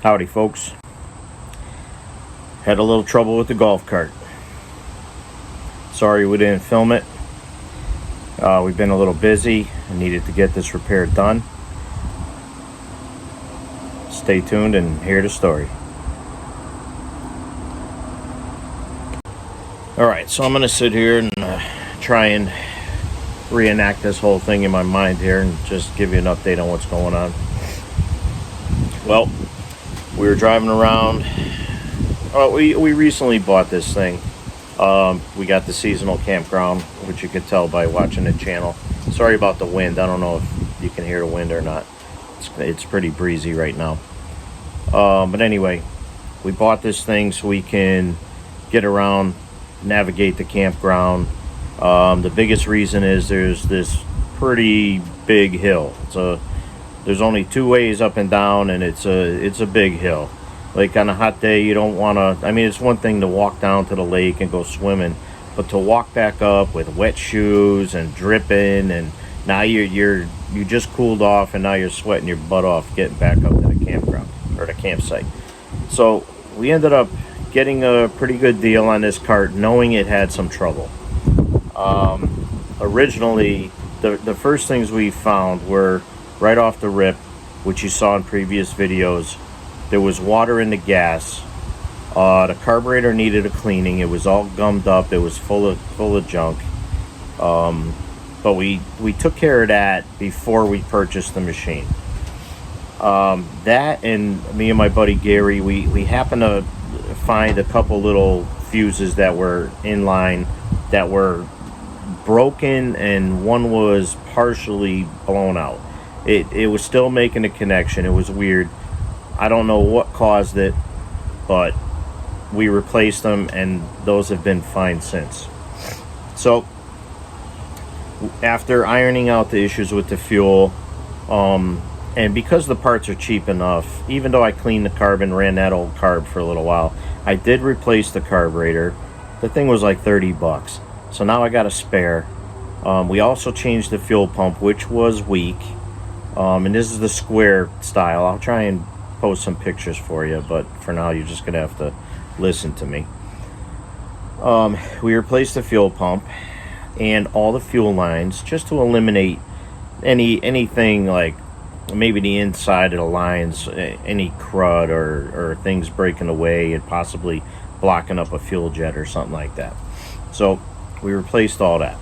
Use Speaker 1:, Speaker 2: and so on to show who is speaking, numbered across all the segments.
Speaker 1: Howdy, folks. Had a little trouble with the golf cart. Sorry we didn't film it. We've been a little busy and needed to get this repair done. Stay tuned and hear the story. Alright, so I'm going to sit here and try and reenact this whole thing in my mind here and just give you an update on what's going on. Well, we were driving around. We recently bought this thing. We got the seasonal campground, which you could tell by watching the channel. Sorry about the wind. I don't know if you can hear the wind or not. It's pretty breezy right now. But anyway, we bought this thing so we can get around, navigate the campground. The biggest reason is there's this pretty big hill. There's only two ways up and down, and it's a big hill. Like on a hot day, you don't want to. I mean, it's one thing to walk down to the lake and go swimming, but to walk back up with wet shoes and dripping, and now you just cooled off, and now you're sweating your butt off getting back up to the campground or the campsite. So we ended up getting a pretty good deal on this cart, knowing it had some trouble. Originally, the first things we found were right off the rip, which you saw in previous videos. There was water in the gas. The carburetor needed a cleaning. It was all gummed up. It was full of junk. But we took care of that before we purchased the machine. That, and me and my buddy Gary, we happened to find a couple little fuses that were in line that were broken, and one was partially blown out. It was still making a connection. It was weird. I don't know what caused it, but we replaced them, and those have been fine since. So after ironing out the issues with the fuel, and because the parts are cheap enough, even though I cleaned the carb and ran that old carb for a little while, I did replace the carburetor. The thing was like $30, so now I got a spare. We also changed the fuel pump, which was weak. And this is the square style. I'll try and post some pictures for you, but for now you're just gonna have to listen to me. We replaced the fuel pump and all the fuel lines just to eliminate anything like maybe the inside of the lines, any crud or things breaking away and possibly blocking up a fuel jet or something like that. So we replaced all that.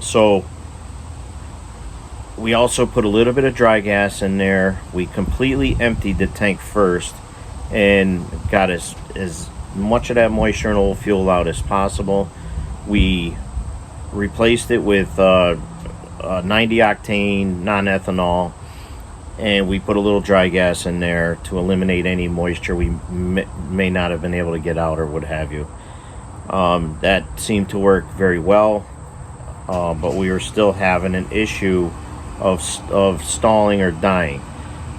Speaker 1: So we also put a little bit of dry gas in there. We completely emptied the tank first and got as much of that moisture and old fuel out as possible. We replaced it with 90 octane non-ethanol, and we put a little dry gas in there to eliminate any moisture we may not have been able to get out or what have you. That seemed to work very well, but we were still having an issue of stalling or dying.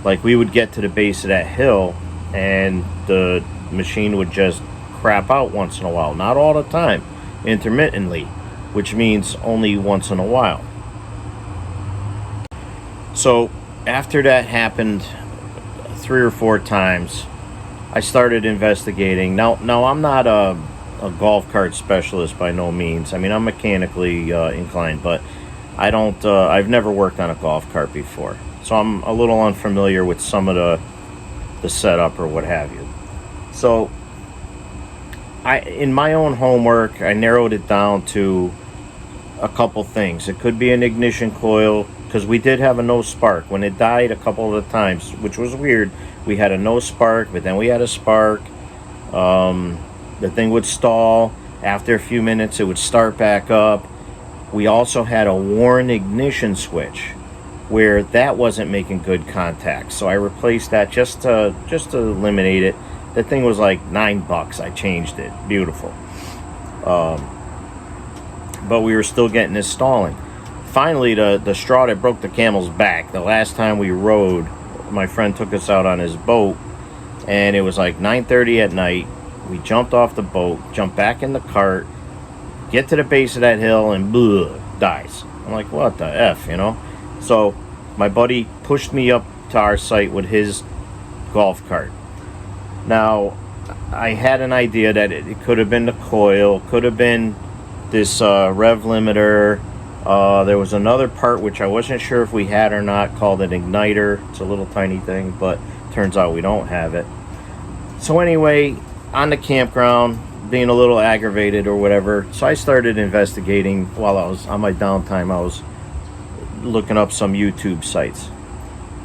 Speaker 1: Like, we would get to the base of that hill and the machine would just crap out once in a while. Not all the time, intermittently, which means only once in a while. So after that happened 3 or 4 times, I started investigating. Now I'm not a golf cart specialist by no means. I mean, I'm mechanically inclined, but I've never worked on a golf cart before, so I'm a little unfamiliar with some of the setup or what have you. So in my own homework, I narrowed it down to a couple things. It could be an ignition coil, because we did have a no spark. When it died a couple of times, which was weird, we had a no spark, but then we had a spark. The thing would stall. After a few minutes, it would start back up. We also had a worn ignition switch where that wasn't making good contact, so I replaced that just to eliminate it. The thing was like $9. I changed it. Beautiful. But we were still getting this stalling. Finally, the straw that broke the camel's back, the last time we rode, my friend took us out on his boat, and it was like 9:30 at night. We jumped off the boat, jumped back in the cart, get to the base of that hill, and dies. I'm like, what the F, you know? So my buddy pushed me up to our site with his golf cart. Now, I had an idea that it could have been the coil, could have been this rev limiter. There was another part which I wasn't sure if we had or not, called an igniter. It's a little tiny thing, but turns out we don't have it. So anyway, on the campground, being a little aggravated or whatever, so I started investigating. While I was on my downtime, I was looking up some YouTube sites,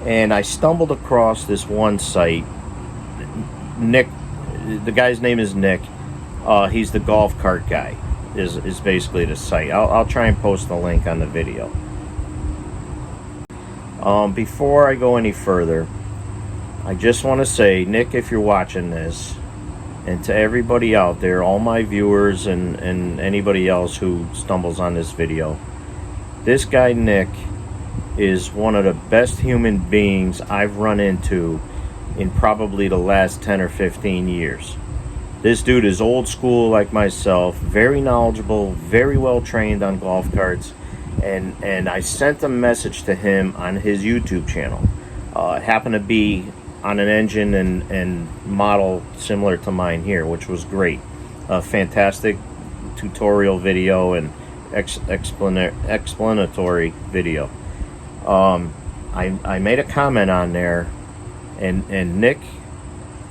Speaker 1: and I stumbled across this one site. Nick, the guy's name is Nick. He's the golf cart guy, is basically the site. I'll try and post a link on the video. Before I go any further, I just want to say, Nick, if you're watching this, and to everybody out there, all my viewers and anybody else who stumbles on this video, this guy Nick is one of the best human beings I've run into in probably the last 10 or 15 years. This dude is old school like myself, very knowledgeable, very well trained on golf carts, and I sent a message to him on his YouTube channel. It happened to be on an engine and model similar to mine here, which was great. A fantastic tutorial video and explanatory video. I made a comment on there, and Nick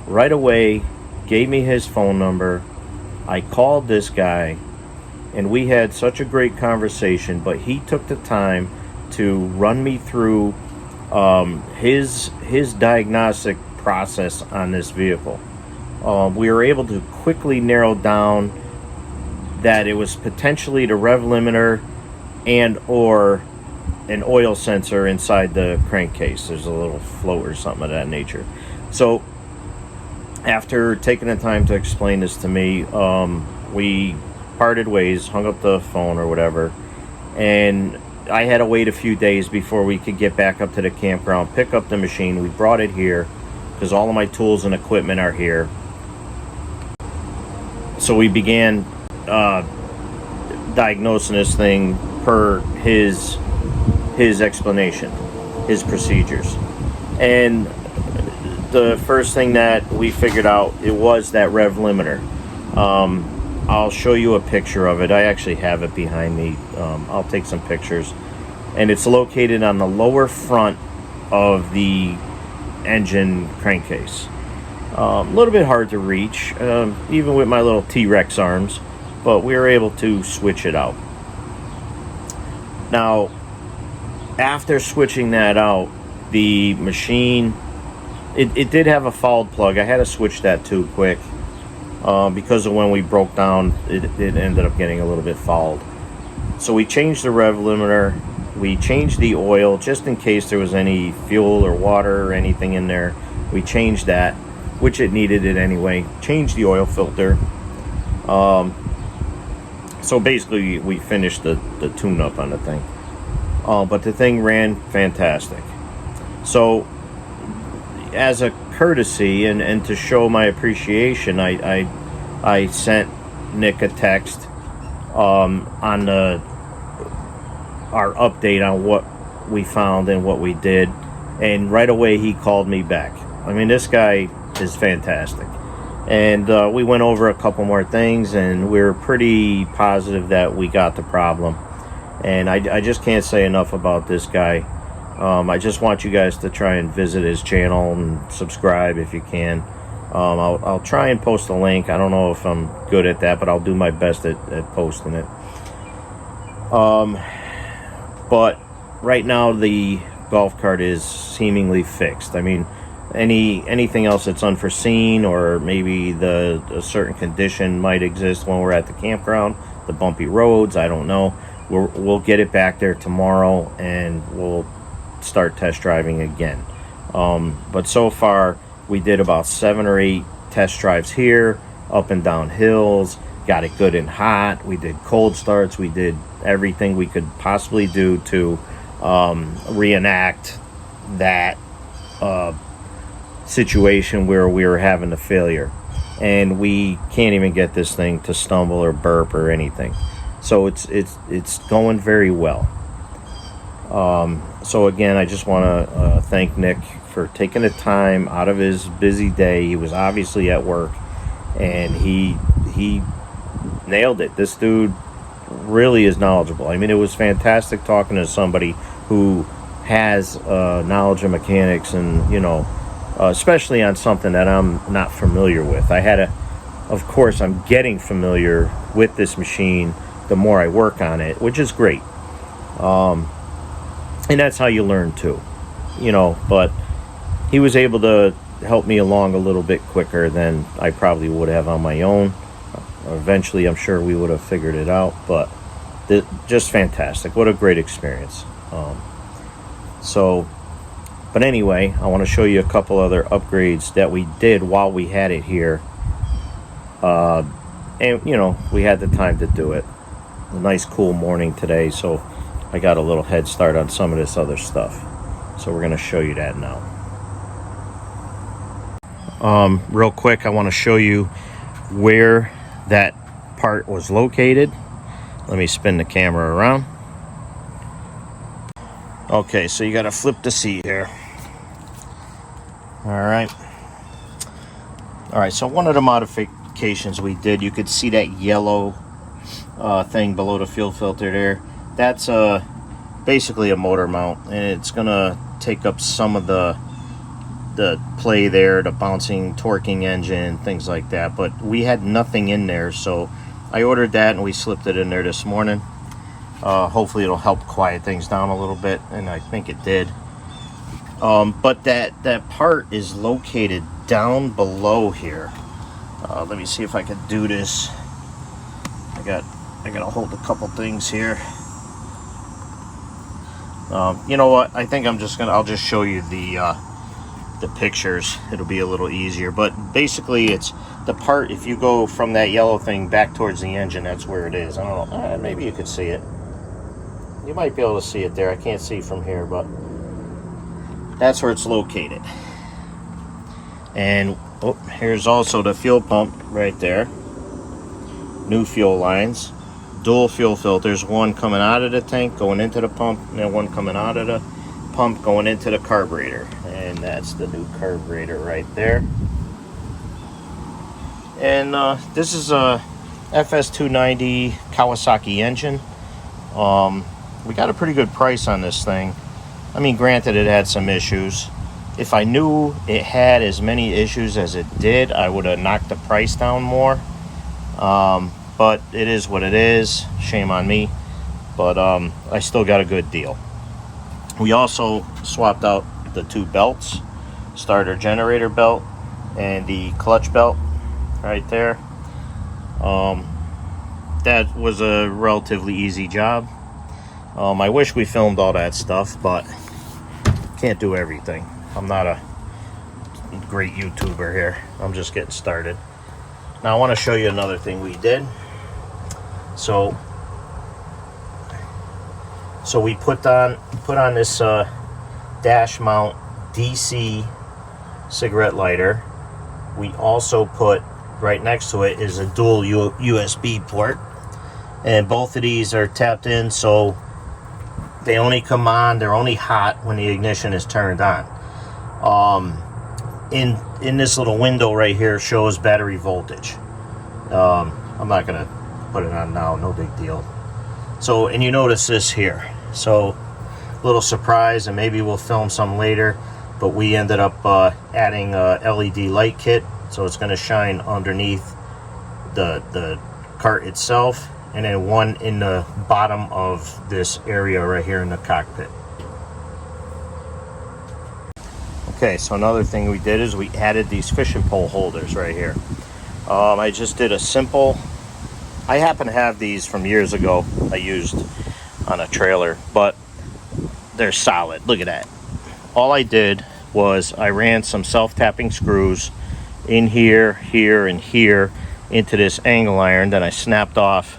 Speaker 1: right away gave me his phone number. I called this guy, and we had such a great conversation, but he took the time to run me through his diagnostic process on this vehicle. We were able to quickly narrow down that it was potentially the rev limiter and or an oil sensor inside the crankcase. There's a little float or something of that nature. So after taking the time to explain this to me, we parted ways, hung up the phone or whatever, and I had to wait a few days before we could get back up to the campground, pick up the machine. We brought it here because all of my tools and equipment are here. So we began diagnosing this thing per his explanation, his procedures. And the first thing that we figured out, it was that rev limiter. I'll show you a picture of it. I actually have it behind me. I'll take some pictures. And it's located on the lower front of the engine crankcase. A little bit hard to reach, even with my little T-Rex arms, but we were able to switch it out. Now, after switching that out, the machine, it did have a fouled plug. I had to switch that too quick. Because of when we broke down, it ended up getting a little bit fouled. So we changed the rev limiter. We changed the oil just in case there was any fuel or water or anything in there. We changed that, which it needed it anyway. Changed the oil filter. So basically we finished the tune-up on the thing. But the thing ran fantastic. So as a courtesy and to show my appreciation, I sent Nick a text on our update on what we found and what we did, and right away he called me back. I mean, this guy is fantastic, and we went over a couple more things, and we were pretty positive that we got the problem. And I just can't say enough about this guy. I just want you guys to try and visit his channel and subscribe if you can. I'll try and post a link. I don't know if I'm good at that, but I'll do my best at posting it. But right now the golf cart is seemingly fixed. I mean, anything else that's unforeseen, or maybe a certain condition might exist when we're at the campground, the bumpy roads, I don't know. We'll get it back there tomorrow, and we'll start test driving again. But so far we did about 7 or 8 test drives here, up and down hills, got it good and hot. We did cold starts. We did everything we could possibly do to reenact that situation where we were having a failure, and we can't even get this thing to stumble or burp or anything. So it's going very well. So again, I just want to thank Nick for taking the time out of his busy day. He was obviously at work, and he nailed it. This dude really is knowledgeable. I mean, it was fantastic talking to somebody who has knowledge of mechanics, and especially on something that I'm not familiar with. Of course, I'm getting familiar with this machine the more I work on it, which is great. And that's how you learn too, but he was able to help me along a little bit quicker than I probably would have on my own. Eventually, I'm sure we would have figured it out, but just fantastic. What a great experience. But anyway, I want to show you a couple other upgrades that we did while we had it here. And, we had the time to do it. A nice cool morning today, so I got a little head start on some of this other stuff. So we're going to show you that now. Real quick, I want to show you where that part was located. Let me spin the camera around. Okay, so you got to flip the seat here. All right, so one of the modifications we did, you could see that yellow thing below the fuel filter there. That's basically a motor mount, and it's gonna take up some of the play there, the bouncing, torquing engine, things like that. But we had nothing in there, so I ordered that and we slipped it in there this morning. Hopefully it'll help quiet things down a little bit, and I think it did. But that part is located down below here. Let me see if I can do this. I gotta hold a couple things here. You know what? I think I'll just show you the pictures. It'll be a little easier. But basically, it's the part. If you go from that yellow thing back towards the engine, that's where it is. I don't know. Maybe you could see it. You might be able to see it there. I can't see from here, but that's where it's located. And here's also the fuel pump right there. New fuel lines. Dual fuel filters, one coming out of the tank going into the pump, and then one coming out of the pump going into the carburetor. And that's the new carburetor right there. And this is a FS290 Kawasaki engine. We got a pretty good price on this thing. I mean, granted, it had some issues. If I knew it had as many issues as it did, I would have knocked the price down more. But it is what it is. Shame on me. But I still got a good deal. We also swapped out the two belts, starter generator belt and the clutch belt right there. That was a relatively easy job. I wish we filmed all that stuff, but can't do everything. I'm not a great YouTuber here. I'm just getting started. Now I want to show you another thing we did. So we put on this dash mount DC cigarette lighter. We also put right next to it is a dual USB port, and both of these are tapped in, so they only come on, they're only hot when the ignition is turned on. In this little window right here shows battery voltage. I'm not gonna put it on now, no big deal. So, and you notice this here. So, little surprise, and maybe we'll film some later, but we ended up adding a LED light kit, so it's going to shine underneath the cart itself, and then one in the bottom of this area right here in the cockpit. Okay, so another thing we did is we added these fishing pole holders right here. I just did a simple, I happen to have these from years ago I used on a trailer, but they're solid. Look at that. All I did was I ran some self-tapping screws in here, here, and here into this angle iron. Then I snapped off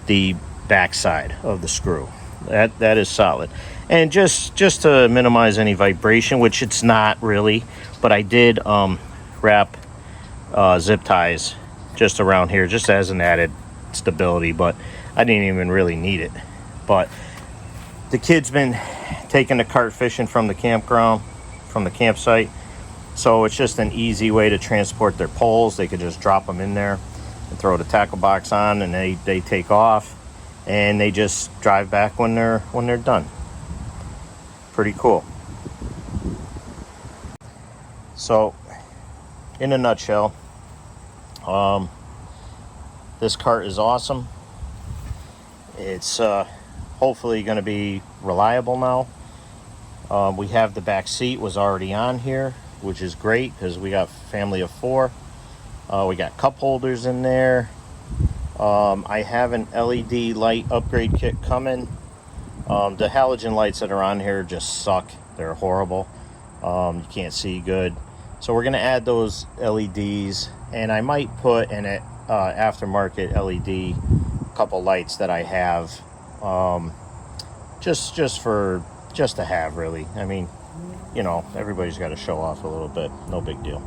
Speaker 1: the back side of the screw. That is solid. And just to minimize any vibration, which it's not really, but I did wrap zip ties just around here, just as an added stability, but I didn't even really need it. But the kid's been taking the cart fishing from the campground, from the campsite. So it's just an easy way to transport their poles. They could just drop them in there and throw the tackle box on, and they take off, and they just drive back when they're done. Pretty cool. So in a nutshell, this cart is awesome. It's hopefully going to be reliable now. We have the back seat was already on here, which is great because we got family of 4. We got cup holders in there. I have an LED light upgrade kit coming. The halogen lights that are on here just suck. They're horrible. You can't see good. So we're going to add those LEDs, and I might put an aftermarket LED couple lights that I have, just to have, really. I mean, you know, everybody's got to show off a little bit. No big deal.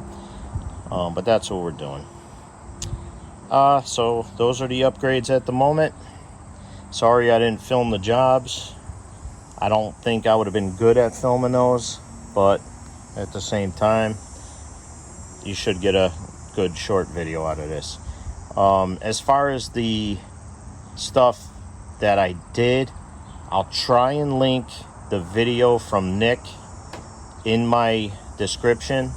Speaker 1: But that's what we're doing. So those are the upgrades at the moment. Sorry I didn't film the jobs. I don't think I would have been good at filming those, but at the same time, you should get a good short video out of this. As far as the stuff that I did, I'll try and link the video from Nick in my description.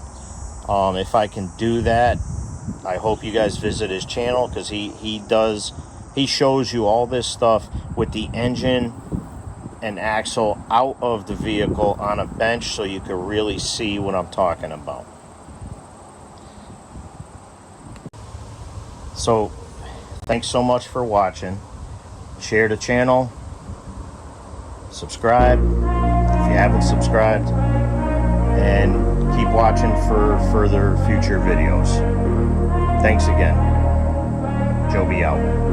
Speaker 1: If I can do that, I hope you guys visit his channel, because he shows you all this stuff with the engine and axle out of the vehicle on a bench, so you can really see what I'm talking about. So thanks so much for watching. Share the channel, subscribe if you haven't subscribed, and keep watching for further future videos. Thanks again. Joby out.